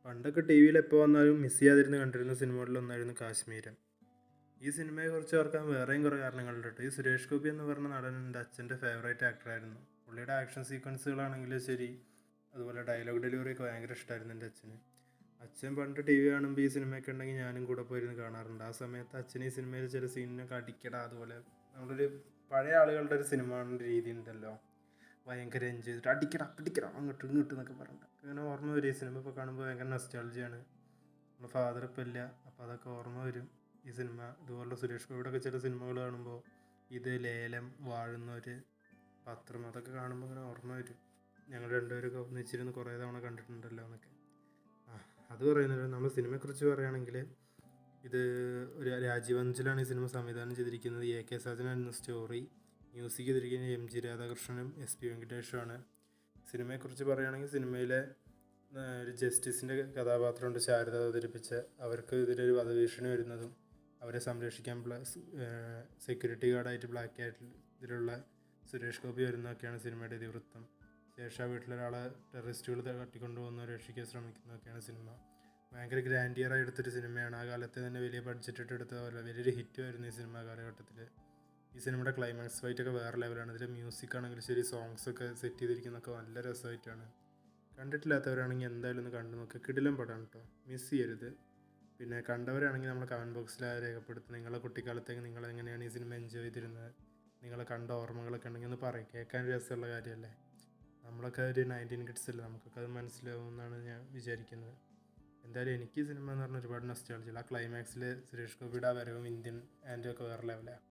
പണ്ടൊക്കെ ടി വിയിൽ എപ്പോൾ വന്നാലും മിസ് ചെയ്യാതിരുന്ന് കണ്ടിരുന്ന സിനിമകളിലൊന്നായിരുന്നു കാശ്മീരം. ഈ സിനിമയെക്കുറിച്ച് ഓർക്കാൻ വേറെയും കുറേ കാരണങ്ങളുണ്ട് കേട്ടോ. ഈ സുരേഷ് ഗോപി എന്ന് പറഞ്ഞ നടൻ എൻ്റെ അച്ഛൻ്റെ ഫേവറേറ്റ് ആക്ടറായിരുന്നു. പുള്ളിയുടെ ആക്ഷൻ സീക്വൻസുകളാണെങ്കിലും ശരി, അതുപോലെ ഡയലോഗ് ഡെലിവറി ഒക്കെ ഭയങ്കര ഇഷ്ടമായിരുന്നു എൻ്റെ അച്ഛന്. അച്ഛൻ പണ്ട് ടി വി കാണുമ്പോൾ ഈ സിനിമയൊക്കെ ഉണ്ടെങ്കിൽ ഞാനും കൂടെ പോയിരുന്ന് കാണാറുണ്ട്. ആ സമയത്ത് അച്ഛൻ ഈ സിനിമയിൽ ചില സീനിനൊക്കെ അടിക്കട, അതുപോലെ നമ്മളൊരു പഴയ ആളുകളുടെ ഒരു സിനിമ കാണുന്ന രീതി ഉണ്ടല്ലോ, ഭയങ്കര എൻജോയ് ചെയ്തിട്ട് അടിക്കട പിടിക്കട അങ്ങോട്ടും ഇങ്ങോട്ടും എന്നൊക്കെ പറഞ്ഞിട്ട് അങ്ങനെ ഓർമ്മ വരും. ഈ സിനിമ ഇപ്പോൾ കാണുമ്പോൾ ഭയങ്കര നൊസ്റ്റാൾജിയാണ്. നമ്മുടെ ഫാദർ ഇപ്പം ഇല്ല, അപ്പോൾ അതൊക്കെ ഓർമ്മ വരും ഈ സിനിമ. ഇതുപോലുള്ള സുരേഷ് ഗോപിയുടെ ഒക്കെ ചില സിനിമകൾ കാണുമ്പോൾ, ഇത് ലേലം, വാഴുന്നവർ, പത്രം, അതൊക്കെ കാണുമ്പോൾ അങ്ങനെ ഓർമ്മ വരും. ഞങ്ങൾ രണ്ടുപേരൊക്കെ ഒന്നിച്ചിരുന്ന് കുറേ തവണ കണ്ടിട്ടുണ്ടല്ലോ എന്നൊക്കെ. അത് പറയുന്നത് നമ്മൾ സിനിമയെക്കുറിച്ച് പറയുകയാണെങ്കിൽ, ഇത് ഒരു രാജീവ് അഞ്ചലാണ് ഈ സിനിമ സംവിധാനം ചെയ്തിരിക്കുന്നത്. AK സാജനായിരുന്നു സ്റ്റോറി. മ്യൂസിക് ചെയ്തിരിക്കുന്നത് MG രാധാകൃഷ്ണനും SP വെങ്കടേഷുമാണ്. സിനിമയെക്കുറിച്ച് പറയുകയാണെങ്കിൽ, സിനിമയിലെ ഒരു ജസ്റ്റിസിൻ്റെ കഥാപാത്രമുണ്ട് ശാരദ അവതരിപ്പിച്ച. അവർക്ക് ഇതിലൊരു വധഭീഷണി വരുന്നതും അവരെ സംരക്ഷിക്കാൻ സെക്യൂരിറ്റി ഗാർഡായിട്ട് ബ്ലാക്ക് ആയിട്ട് ഇതിലുള്ള സുരേഷ് ഗോപി വരുന്നതൊക്കെയാണ് സിനിമയുടെ ഇതിവൃത്തം. ശേഷം വീട്ടിലൊരാളെ ടെററിസ്റ്റുകൾ തട്ടിക്കൊണ്ടുപോകുന്ന രക്ഷിക്കാൻ ശ്രമിക്കുന്നതൊക്കെയാണ് സിനിമ. ഭയങ്കര ഗ്രാൻഡിയറായി എടുത്തൊരു സിനിമയാണ്. ആ കാലത്ത് തന്നെ വലിയ ബഡ്ജറ്റ് ഇട്ട് എടുത്ത പോലെ വലിയൊരു ഹിറ്റ് വരുന്നു ഈ സിനിമ കാലഘട്ടത്തിൽ. ഈ സിനിമയുടെ ക്ലൈമാക്സ് ഫൈറ്റൊക്കെ വേറെ ലെവലാണ്. ഇതിൽ മ്യൂസിക് ആണെങ്കിലും ശരി, സോങ്സൊക്കെ സെറ്റ് ചെയ്തിരിക്കുന്നതൊക്കെ നല്ല രസമായിട്ടാണ്. കണ്ടിട്ടില്ലാത്തവരാണെങ്കിൽ എന്തായാലും ഒന്ന് കണ്ടു നോക്കുക. കിടിലം പടമാണ് കേട്ടോ, മിസ് ചെയ്യരുത്. പിന്നെ കണ്ടവരാണെങ്കിൽ നമ്മൾ കമൻറ്റ് ബോക്സിൽ രേഖപ്പെടുത്തുക. നിങ്ങളുടെ കുട്ടിക്കാലത്തേക്ക് നിങ്ങൾ എങ്ങനെയാണ് ഈ സിനിമ എൻജോയ് ചെയ്തിരുന്നത്, നിങ്ങൾ കണ്ട ഓർമ്മകളൊക്കെ ഉണ്ടെങ്കിൽ ഒന്ന് പറയും. കേൾക്കാൻ രസമുള്ള കാര്യമല്ലേ. നമ്മളൊക്കെ ഒരു 19 കിഡ്സ് അല്ലേ, നമുക്കൊക്കെ അത് മനസ്സിലാവുമെന്നാണ് ഞാൻ വിചാരിക്കുന്നത്. എന്തായാലും എനിക്ക് ഈ സിനിമ എന്ന് പറഞ്ഞാൽ ഒരുപാട് നൊസ്റ്റാൾജിയ. ആ ക്ലൈമാക്സിൽ സുരേഷ് ഗോപിയുടെ ആ വരവും ഇന്ത്യൻ ആൻഡും ഒക്കെ വേറെ ലെവലാണ്.